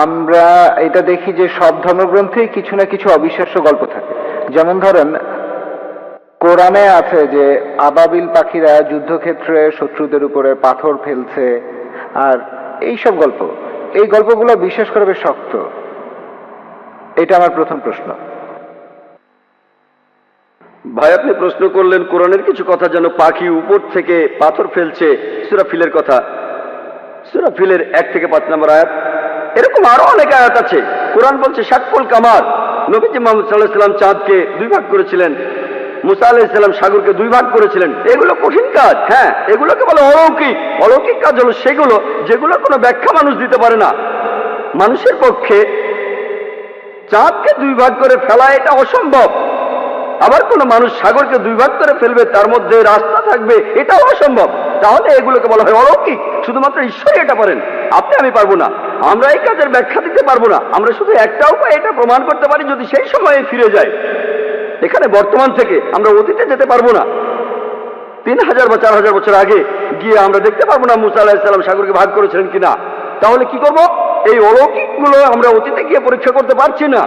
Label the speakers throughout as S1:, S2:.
S1: আমরা এটা দেখি যে সব ধর্মগ্রন্থেই কিছু না কিছু অবিশ্বাস্য গল্প থাকে। যেমন ধরেন, কোরআনে আছে যে আবাবিল পাখিরা যুদ্ধক্ষেত্রে শত্রুদের উপরে পাথর ফেলছে, আর এইসব গল্প, এই গল্পগুলো বিশ্বাস করা বেশ শক্ত। এটা আমার প্রথম প্রশ্ন।
S2: ভাই, আপনি প্রশ্ন করলেন কোরআনের কিছু কথা যেন পাখি উপর থেকে পাথর ফেলছে, সূরা ফিলের কথা। সূরা ফিলের 1 থেকে 5 নম্বর আয়াত। এরকম আরো অনেক আয়াত আছে। কোরআন বলছে শাক্কুল কামার, নবীজি মুহাম্মদ সাল্লাল্লাহু আলাইহি ওয়াসাল্লাম চাঁদকে 2 ভাগ করেছিলেন, মুসা আলাইহিস সালাম সাগরকে 2 ভাগ করেছিলেন। এগুলো কঠিন কাজ, হ্যাঁ, এগুলোকে বলে অলৌকিক। অলৌকিক কাজ হলো সেগুলো যেগুলোর কোনো ব্যাখ্যা মানুষ দিতে পারে না। মানুষের পক্ষে চাঁদকে 2 ভাগ করে ফেলা এটা অসম্ভব। আবার কোনো মানুষ সাগরকে 2 ভাগ করে ফেলবে, তার মধ্যে রাস্তা থাকবে, এটাও অসম্ভব। তাহলে এগুলোকে বলা হয় অলৌকিক। শুধুমাত্র ঈশ্বরই এটা পারেন, আপনি আমি পারবো না। আমরা এই কাজের ব্যাখ্যা দিতে পারবো না। আমরা শুধু একটা উপায় এটা প্রমাণ করতে পারি, যদি সেই সময়ে ফিরে যায়। এখানে বর্তমান থেকে আমরা অতীতে যেতে পারবো না। 3000 বা 4000 বছর আগে গিয়ে আমরা দেখতে পারবো না মুসা আলাইহিস সালাম সাগরকে ভাগ করেছিলেন কিনা। তাহলে কি করব? এই অলৌকিকগুলো আমরা অতীতে গিয়ে পরীক্ষা করতে পারছি না।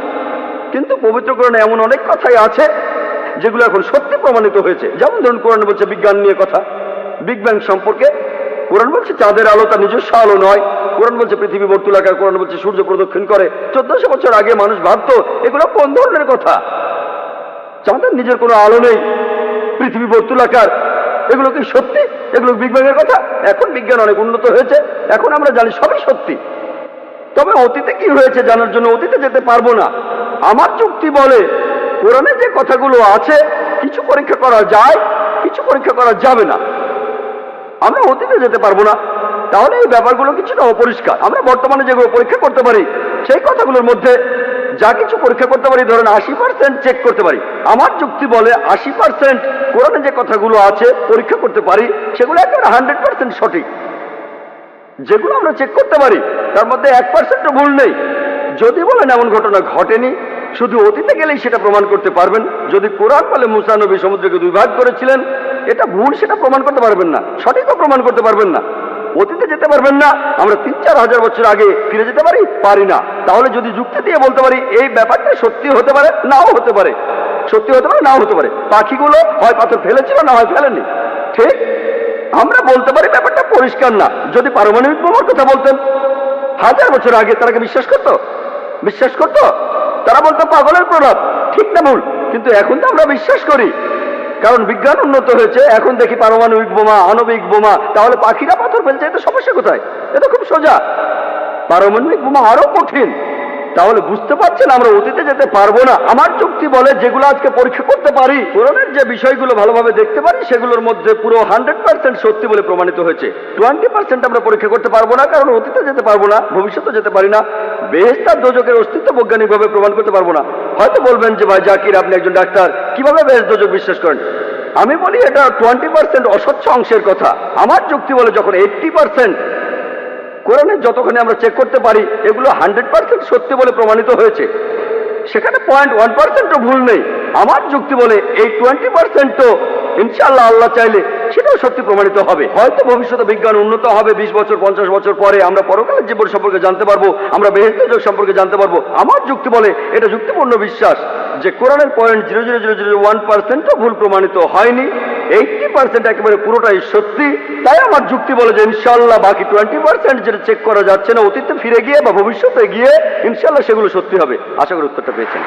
S2: কিন্তু পবিত্র কোরআনে এমন অনেক কথাই আছে যেগুলো এখন সত্যি প্রমাণিত হয়েছে। যেমন ধরুন, কোরআন বলছে বিজ্ঞান নিয়ে কথা, বিগ ব্যাং সম্পর্কে। কোরআন বলছে চাঁদের আলো তার নিজস্ব আলো নয়। কোরআন বলছে পৃথিবী বর্তুলাকার। কোরআন বলছে সূর্য প্রদক্ষিণ করে। 1400 বছর আগে মানুষ ভাবতো এগুলো কোন ধরনের কথা? চাঁদের নিজের কোনো আলো নেই, পৃথিবী বর্তুলাকার, এগুলো কি সত্যি? এগুলো বিগ ব্যাং এর কথা? এখন বিজ্ঞান অনেক উন্নত হয়েছে, এখন আমরা জানি সবই সত্যি। তবে অতীতে কি হয়েছে জানার জন্য অতীতে যেতে পারবো না। আমার যুক্তি বলে কোরআনে যে কথাগুলো আছে কিছু পরীক্ষা করা যায়, কিছু পরীক্ষা করা যাবে না। আমরা অতীতে যেতে পারবো না, তাহলে এই ব্যাপারগুলো কিছুটা অপরিষ্কার। আমরা বর্তমানে যেগুলো পরীক্ষা করতে পারি সেই কথাগুলোর মধ্যে যা কিছু পরীক্ষা করতে পারি, ধরেন 80% চেক করতে পারি। আমার যুক্তি বলে 80% কোরআনে যে কথাগুলো আছে পরীক্ষা করতে পারি, সেগুলো একেবারে 100% সঠিক। যেগুলো আমরা চেক করতে পারি তার মধ্যে 1%ও ভুল নেই। যদি বলেন এমন ঘটনা ঘটেনি, শুধু অতীতে গেলেই সেটা প্রমাণ করতে পারবেন। যদি কোরআন বলে মুসা নবী সমুদ্রকে 2 ভাগ করেছিলেন, এটা ভুল, সেটা প্রমাণ করতে পারবেন না, সঠিকও প্রমাণ করতে পারবেন না। অতীতে যেতে পারবেন না। আমরা 3-4 হাজার বছর আগে ফিরে যেতে পারি না। তাহলে যদি যুক্তি দিয়ে বলতে পারি এই ব্যাপারটা সত্যি হতে পারে, নাও হতে পারে, সত্যি হতে পারে, নাও হতে পারে। পাখিগুলো হয় পাথর ফেলেছিল, না হয় ফেলেনি, ঠিক? আমরা বলতে পারি ব্যাপারটা পরিষ্কার না। যদি পারমাণবিক বোমার কথা বলতেন 1000 বছর আগে, তারা কি বিশ্বাস করতো? বিশ্বাস করতো? তারা বলতো পাগলের প্রলাপ, ঠিক না ভুল? কিন্তু এখন তো আমরা বিশ্বাস করি, কারণ বিজ্ঞান উন্নত হয়েছে। এখন দেখি পারমাণবিক বোমা, আণবিক বোমা। তাহলে পাখিরা পাথর ফেলছে, এতে সমস্যা কোথায়? এটা খুব সোজা। পারমাণবিক বোমা আরো কঠিন। তাহলে বুঝতে পারছেন আমরা অতীতে যেতে পারবো না। আমার যুক্তি বলে যেগুলো আজকে পরীক্ষা করতে পারি, কোরআনের যে বিষয়গুলো ভালোভাবে দেখতে পারি, সেগুলোর মধ্যে পুরো 100% সত্যি বলে প্রমাণিত হয়েছে। 20% আমরা পরীক্ষা করতে পারবো না, কারণ অতীতে যেতে পারবো না, ভবিষ্যতে যেতে পারি না। বেহেশত আর দোজখের অস্তিত্ব বৈজ্ঞানিকভাবে প্রমাণ করতে পারবো না। হয়তো বলবেন যে ভাই জাকির, আপনি একজন ডাক্তার, কিভাবে বেহেশত দোজখ বিশ্বাস করেন? আমি বলি এটা 20% অস্বচ্ছ অংশের কথা। আমার যুক্তি বলে যখন 80% কোরআনের যতখানি আমরা চেক করতে পারি এগুলো 100% সত্যি বলে প্রমাণিত হয়েছে, সেখানে 0.1%ও ভুল নেই। আমার যুক্তি বলে এই 20%ও ইনশাআল্লাহ আল্লাহ চাইলে সেটাও সত্যি প্রমাণিত হবে। হয়তো ভবিষ্যতে বিজ্ঞান উন্নত হবে, 20 বছর 50 বছর পরে আমরা পরকালের জীবন সম্পর্কে জানতে পারবো, আমরা বেহেশত দোজখ সম্পর্কে জানতে পারবো। আমার যুক্তি বলে এটা যুক্তিপূর্ণ বিশ্বাস যে কোরআনের 0.00001%ও ভুল প্রমাণিত হয়নি। 80% একেবারে পুরোটাই সত্যি। তাই আমার যুক্তি বলে যে ইনশাআল্লাহ বাকি 20% যেটা চেক করা যাচ্ছে না, অতীতে ফিরে গিয়ে বা ভবিষ্যতে গিয়ে ইনশাআল্লাহ সেগুলো সত্যি হবে। আশা করি উত্তরটা পেয়েছেন।